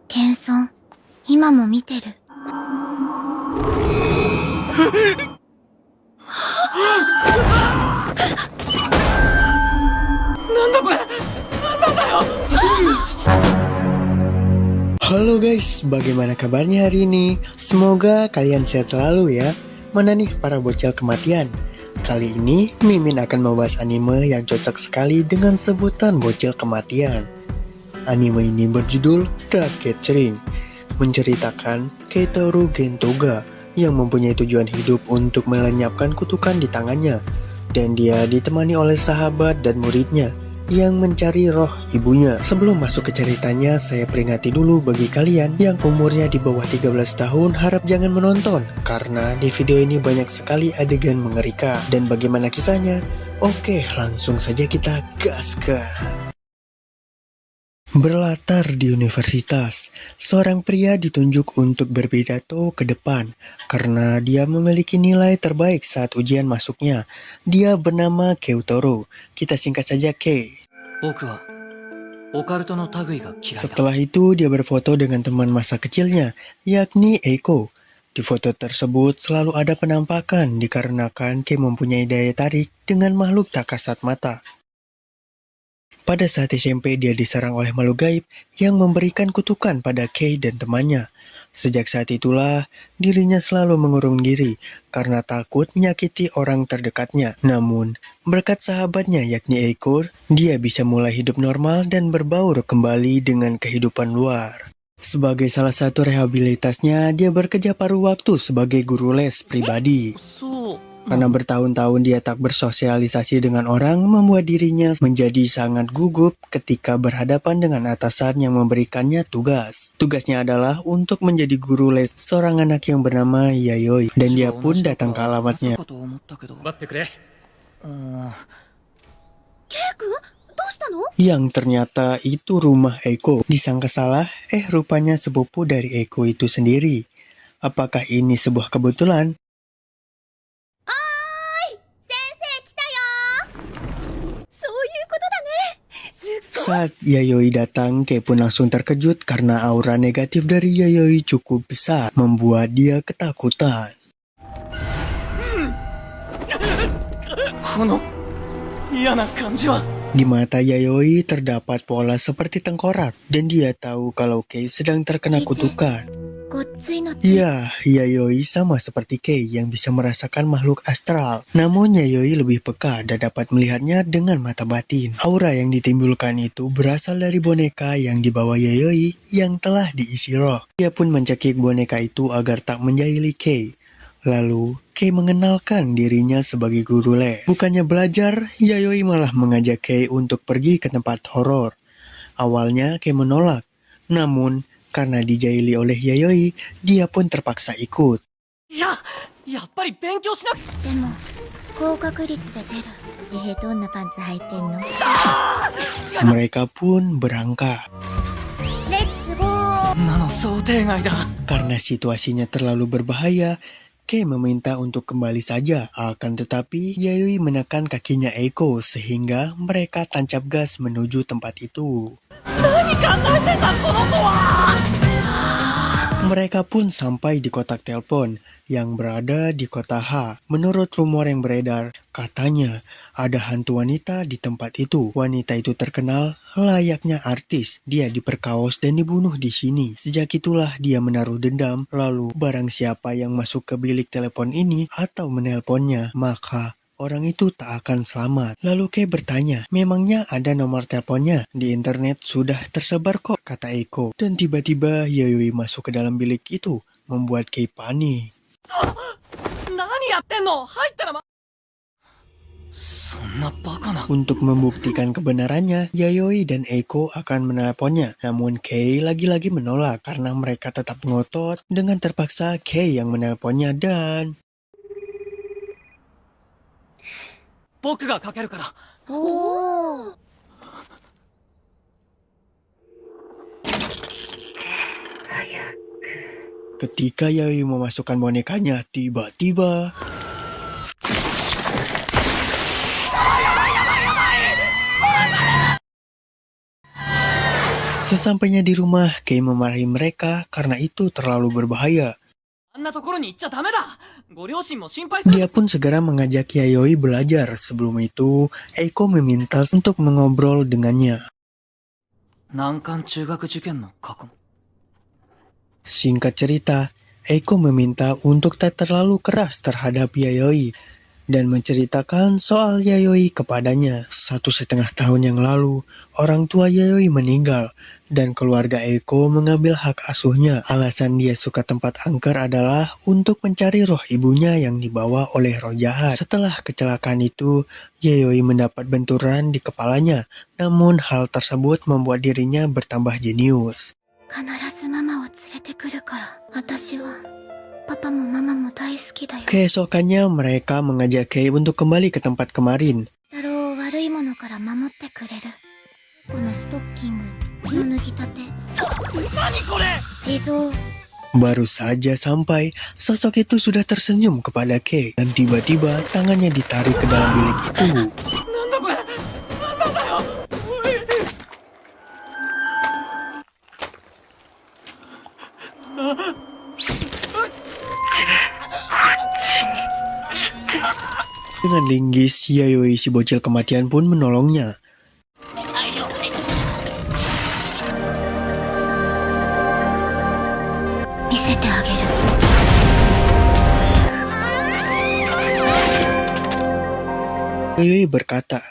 謙遜、今も見てる。Halo guys, bagaimana kabarnya hari ini? Semoga kalian sehat selalu ya. Mana nih para bocil kematian? Kali ini Mimin akan membahas anime yang cocok sekali dengan sebutan bocil kematian. Anime ini berjudul Dark Gathering, menceritakan Keitoru Gentoga yang mempunyai tujuan hidup untuk melenyapkan kutukan di tangannya, dan dia ditemani oleh sahabat dan muridnya yang mencari roh ibunya. Sebelum masuk ke ceritanya, saya peringati dulu bagi kalian yang umurnya di bawah 13 tahun, harap jangan menonton karena di video ini banyak sekali adegan mengerikan. Dan bagaimana kisahnya? Oke, langsung saja kita gaskan. Berlatar di universitas, seorang pria ditunjuk untuk berpidato ke depan karena dia memiliki nilai terbaik saat ujian masuknya. Dia bernama Keitoro, kita singkat saja K. Setelah itu dia berfoto dengan teman masa kecilnya, yakni Eiko. Di foto tersebut selalu ada penampakan dikarenakan K mempunyai daya tarik dengan makhluk tak kasat mata. Pada saat SMP dia diserang oleh makhluk gaib yang memberikan kutukan pada Kei dan temannya. Sejak saat itulah dirinya selalu mengurung diri karena takut menyakiti orang terdekatnya. Namun berkat sahabatnya yakni Eiko, dia bisa mulai hidup normal dan berbaur kembali dengan kehidupan luar. Sebagai salah satu rehabilitasnya, dia bekerja paruh waktu sebagai guru les pribadi. Karena bertahun-tahun dia tak bersosialisasi dengan orang, membuat dirinya menjadi sangat gugup ketika berhadapan dengan atasan yang memberikannya tugas. Tugasnya adalah untuk menjadi guru les seorang anak yang bernama Yayoi, dan dia pun datang ke alamatnya. Yang ternyata itu rumah Eiko. Disangka salah, rupanya sepupu dari Eiko itu sendiri. Apakah ini sebuah kebetulan? Saat Yayoi datang, Kei pun langsung terkejut karena aura negatif dari Yayoi cukup besar, membuat dia ketakutan. Di mata Yayoi terdapat pola seperti tengkorak, dan dia tahu kalau Kei sedang terkena kutukan. Ya, Yayoi sama seperti Kei yang bisa merasakan makhluk astral. Namun Yayoi lebih peka dan dapat melihatnya dengan mata batin. Aura yang ditimbulkan itu berasal dari boneka yang dibawa Yayoi yang telah diisi roh. Dia pun mencekik boneka itu agar tak menjahili Kei. Lalu Kei mengenalkan dirinya sebagai guru les. Bukannya belajar, Yayoi malah mengajak Kei untuk pergi ke tempat horor. Awalnya Kei menolak, namun karena dijahili oleh Yayoi, dia pun terpaksa ikut. Mereka pun berangkat. Karena situasinya terlalu berbahaya, Kei meminta untuk kembali saja. Akan tetapi, Yayoi menekan kakinya Eiko sehingga mereka tancap gas menuju tempat itu. Mereka pun sampai di kotak telepon yang berada di kota H. Menurut rumor yang beredar, katanya ada hantu wanita di tempat itu. Wanita itu terkenal layaknya artis. Dia diperkaos dan dibunuh di sini. Sejak itulah dia menaruh dendam. Lalu barang siapa yang masuk ke bilik telepon ini atau menelponnya, maka orang itu tak akan selamat. Lalu Kei bertanya, memangnya ada nomor teleponnya? Di internet sudah tersebar kok, kata Eiko. Dan tiba-tiba Yayoi masuk ke dalam bilik itu, membuat Kei panik. Untuk membuktikan kebenarannya, Yayoi dan Eiko akan menelponnya. Namun Kei lagi-lagi menolak karena mereka tetap ngotot. Dengan terpaksa Kei yang menelponnya dan... Ketika Yayoi memasukkan bonekanya, tiba-tiba Sesampainya di rumah, Kei memarahi mereka karena itu terlalu berbahaya. あんなところに行っちゃダメだ。ご両親も心配する。 Dia pun segera mengajak Yayoi belajar. Sebelum itu, Eiko meminta untuk mengobrol dengannya. 難関中学受験の過去。 Singkat cerita, Eiko meminta untuk tak terlalu keras terhadap Yayoi dan menceritakan soal Yayoi kepadanya. 1,5 tahun yang lalu, orang tua Yayoi meninggal dan keluarga Eiko mengambil hak asuhnya. Alasan dia suka tempat angker adalah untuk mencari roh ibunya yang dibawa oleh roh jahat. Setelah kecelakaan itu, Yayoi mendapat benturan di kepalanya, namun hal tersebut membuat dirinya bertambah jenius. 必ずママを連れてくるから。私はパパもママも大好きだよ。 Keesokannya mereka mengajak Kei untuk kembali ke tempat kemarin. 太郎を悪いものから守ってくれる。このストッキングの脱ぎたて。何これ。地蔵。 Baru saja sampai, sosok itu sudah tersenyum kepada Kei dan tiba-tiba tangannya ditarik ke dalam bilik itu. なんだこれ。なんだよ。おい。 Dengan linggis, Yayoi si bocil kematian pun menolongnya. Yayoi berkata,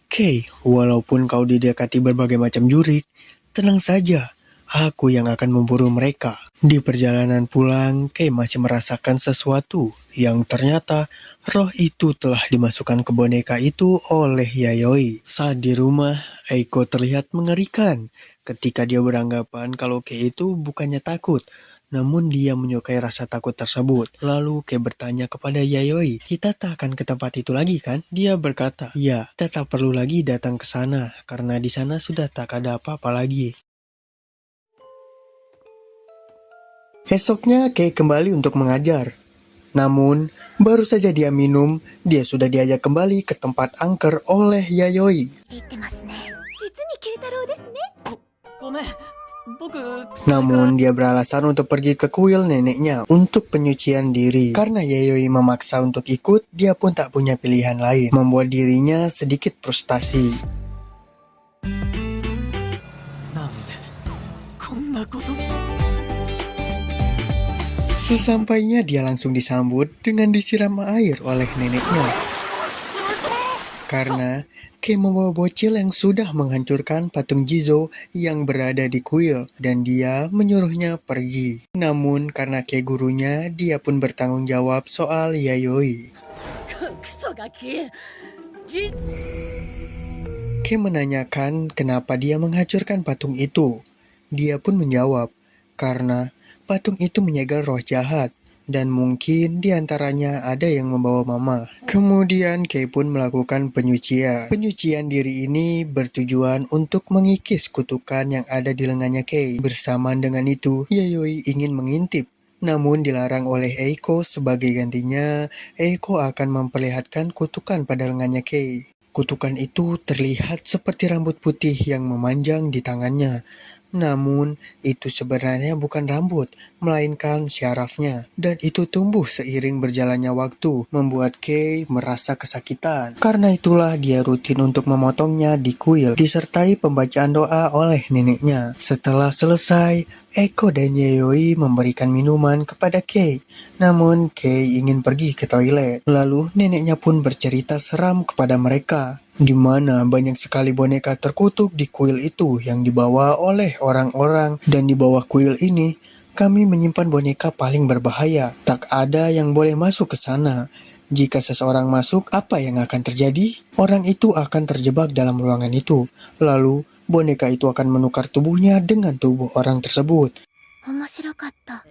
Kei, walaupun kau didekati berbagai macam jurik, tenang saja. Aku yang akan memburu mereka. Di perjalanan pulang, Kei masih merasakan sesuatu yang ternyata roh itu telah dimasukkan ke boneka itu oleh Yayoi. Saat di rumah, Eiko terlihat mengerikan ketika dia beranggapan kalau Kei itu bukannya takut, namun dia menyukai rasa takut tersebut. Lalu Kei bertanya kepada Yayoi, kita tak akan ke tempat itu lagi kan? Dia berkata, ya, kita tak perlu lagi datang ke sana karena di sana sudah tak ada apa-apa lagi. Esoknya Kei kembali untuk mengajar. Namun, baru saja dia minum, dia sudah diajak kembali ke tempat angker oleh Yayoi. 言ってますね。 ごめん。僕。 Namun, dia beralasan untuk pergi ke kuil neneknya untuk penyucian diri. Karena Yayoi memaksa untuk ikut, dia pun tak punya pilihan lain, membuat dirinya sedikit frustasi. なんでこんなこと。 Sesampainya dia langsung disambut dengan disiram air oleh neneknya. Karena Kei membawa bocil yang sudah menghancurkan patung Jizo yang berada di kuil dan dia menyuruhnya pergi. Namun karena Kei gurunya, dia pun bertanggung jawab soal Yayoi. Kei menanyakan kenapa dia menghancurkan patung itu. Dia pun menjawab, karena patung itu menyegel roh jahat, dan mungkin diantaranya ada yang membawa mama. Kemudian Kei pun melakukan penyucian. Penyucian diri ini bertujuan untuk mengikis kutukan yang ada di lengannya Kei. Bersamaan dengan itu, Yayoi ingin mengintip. Namun dilarang oleh Eiko. Sebagai gantinya, Eiko akan memperlihatkan kutukan pada lengannya Kei. Kutukan itu terlihat seperti rambut putih yang memanjang di tangannya. Namun, itu sebenarnya bukan rambut, melainkan syarafnya. Dan itu tumbuh seiring berjalannya waktu, membuat Kei merasa kesakitan. Karena itulah dia rutin untuk memotongnya di kuil, disertai pembacaan doa oleh neneknya. Setelah selesai, Eiko dan Yayoi memberikan minuman kepada Kei. Namun, Kei ingin pergi ke toilet. Lalu, neneknya pun bercerita seram kepada mereka, di mana banyak sekali boneka terkutuk di kuil itu yang dibawa oleh orang-orang. Dan di bawah kuil ini, kami menyimpan boneka paling berbahaya. Tak ada yang boleh masuk ke sana. Jika seseorang masuk, apa yang akan terjadi? Orang itu akan terjebak dalam ruangan itu. Lalu, boneka itu akan menukar tubuhnya dengan tubuh orang tersebut. 面白かった。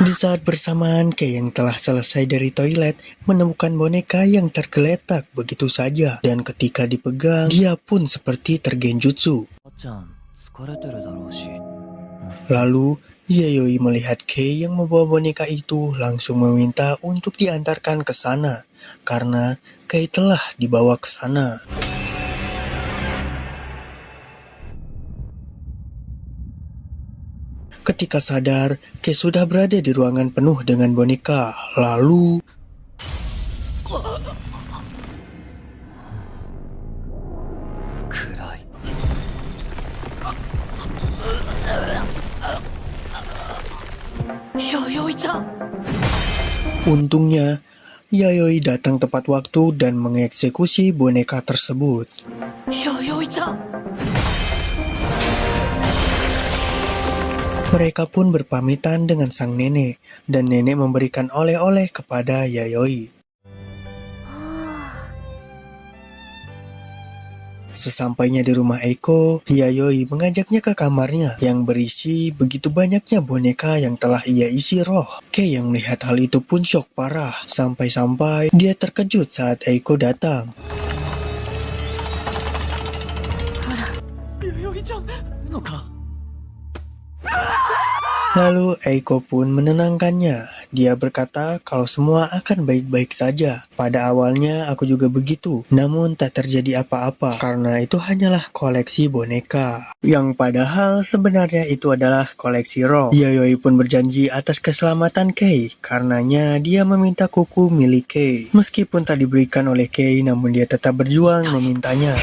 Di saat bersamaan, Kei yang telah selesai dari toilet menemukan boneka yang tergeletak begitu saja. Dan ketika dipegang, dia pun seperti tergenjutsu. ちゃん疲れてるだろうし。 Lalu, Yayoi melihat Kei yang membawa boneka itu langsung meminta untuk diantarkan ke sana. Karena Kei telah dibawa ke sana. Ketika sadar, Kei sudah berada di ruangan penuh dengan boneka. Lalu, untungnya, Yayoi datang tepat waktu dan mengeksekusi boneka tersebut. Mereka pun berpamitan dengan sang nenek, dan nenek memberikan oleh-oleh kepada Yayoi. Sesampainya di rumah Eiko, Yayoi mengajaknya ke kamarnya yang berisi begitu banyaknya boneka yang telah ia isi roh. Kei yang melihat hal itu pun syok parah, sampai-sampai dia terkejut saat Eiko datang. Lalu Eiko pun menenangkannya. Dia berkata kalau semua akan baik-baik saja. Pada awalnya aku juga begitu, namun tak terjadi apa-apa karena itu hanyalah koleksi boneka. Yang padahal sebenarnya itu adalah koleksi roh. Yayoi pun berjanji atas keselamatan Kei, karenanya dia meminta kuku milik Kei. Meskipun tak diberikan oleh Kei, namun dia tetap berjuang memintanya.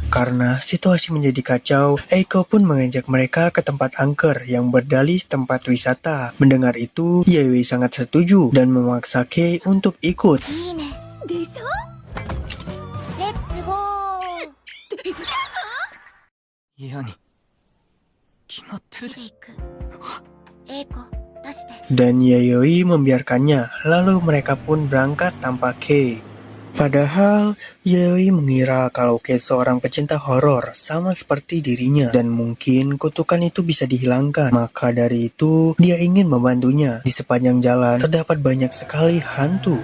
Karena situasi menjadi kacau, Eiko pun mengajak mereka ke tempat angker yang berdalih tempat wisata. Mendengar itu, Yayoi sangat setuju dan memaksa Kei untuk ikut. Dan Yayoi membiarkannya, lalu mereka pun berangkat tanpa Kei. Padahal, Yayoi mengira kalau Kei seorang pecinta horor sama seperti dirinya dan mungkin kutukan itu bisa dihilangkan. Maka dari itu, dia ingin membantunya. Di sepanjang jalan, terdapat banyak sekali hantu.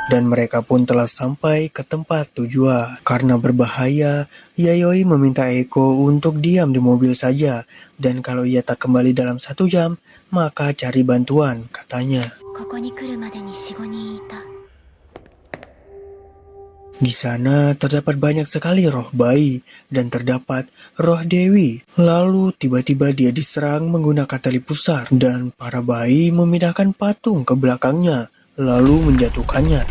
Dan mereka pun telah sampai ke tempat tujuan. Karena berbahaya, Yayoi meminta Eiko untuk diam di mobil saja. Dan kalau ia tak kembali dalam 1 jam, maka cari bantuan, katanya. Di sana terdapat banyak sekali roh bayi dan terdapat roh dewi. Lalu tiba-tiba dia diserang menggunakan tali pusar dan para bayi memindahkan patung ke belakangnya lalu menjatuhkannya.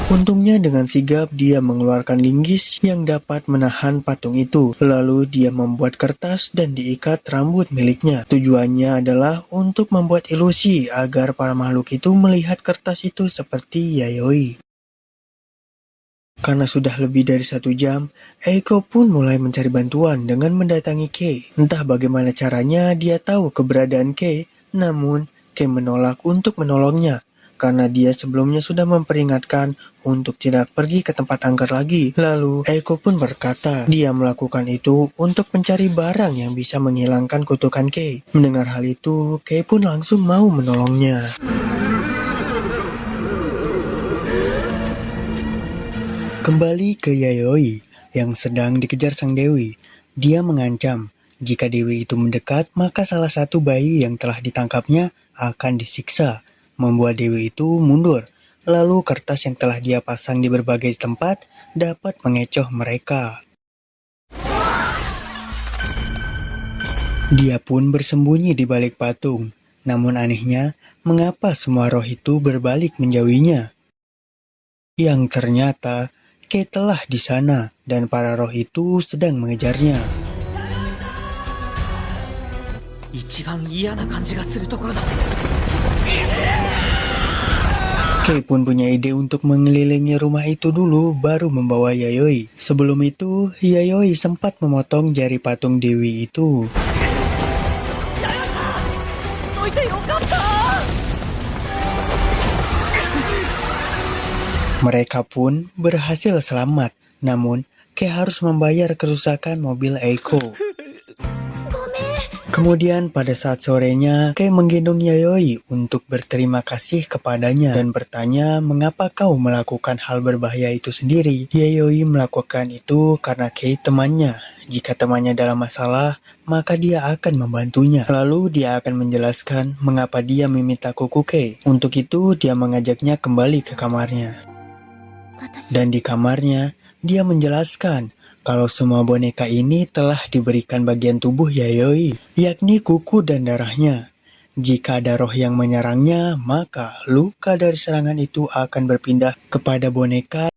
Untungnya dengan sigap dia mengeluarkan linggis yang dapat menahan patung itu. Lalu dia membuat kertas dan diikat rambut miliknya. Tujuannya adalah untuk membuat ilusi agar para makhluk itu melihat kertas itu seperti Yayoi. Karena sudah lebih dari 1 jam, Eiko pun mulai mencari bantuan dengan mendatangi Kei. Entah bagaimana caranya dia tahu keberadaan Kei, namun Kei menolak untuk menolongnya. Karena dia sebelumnya sudah memperingatkan untuk tidak pergi ke tempat angker lagi. Lalu Eiko pun berkata dia melakukan itu untuk mencari barang yang bisa menghilangkan kutukan Kei. Mendengar hal itu, Kei pun langsung mau menolongnya. Kembali ke Yayoi yang sedang dikejar sang dewi. Dia mengancam jika dewi itu mendekat, maka salah satu bayi yang telah ditangkapnya akan disiksa, membuat dewi itu mundur. Lalu kertas yang telah dia pasang di berbagai tempat dapat mengecoh mereka. Dia pun bersembunyi di balik patung. Namun anehnya, mengapa semua roh itu berbalik menjauhinya? Yang ternyata, Kei telah di sana dan para roh itu sedang mengejarnya. Kei pun punya ide untuk mengelilingi rumah itu dulu baru membawa Yayoi. Sebelum itu, Yayoi sempat memotong jari patung dewi itu. Mereka pun berhasil selamat, namun Kei harus membayar kerusakan mobil Eiko. Kemudian pada saat sorenya, Kei menggendong Yayoi untuk berterima kasih kepadanya dan bertanya mengapa kau melakukan hal berbahaya itu sendiri. Yayoi melakukan itu karena Kei temannya. Jika temannya dalam masalah, maka dia akan membantunya. Lalu dia akan menjelaskan mengapa dia meminta kuku Kei. Untuk itu dia mengajaknya kembali ke kamarnya. Dan di kamarnya, dia menjelaskan kalau semua boneka ini telah diberikan bagian tubuh Yayoi, yakni kuku dan darahnya. Jika ada roh yang menyerangnya, maka luka dari serangan itu akan berpindah kepada boneka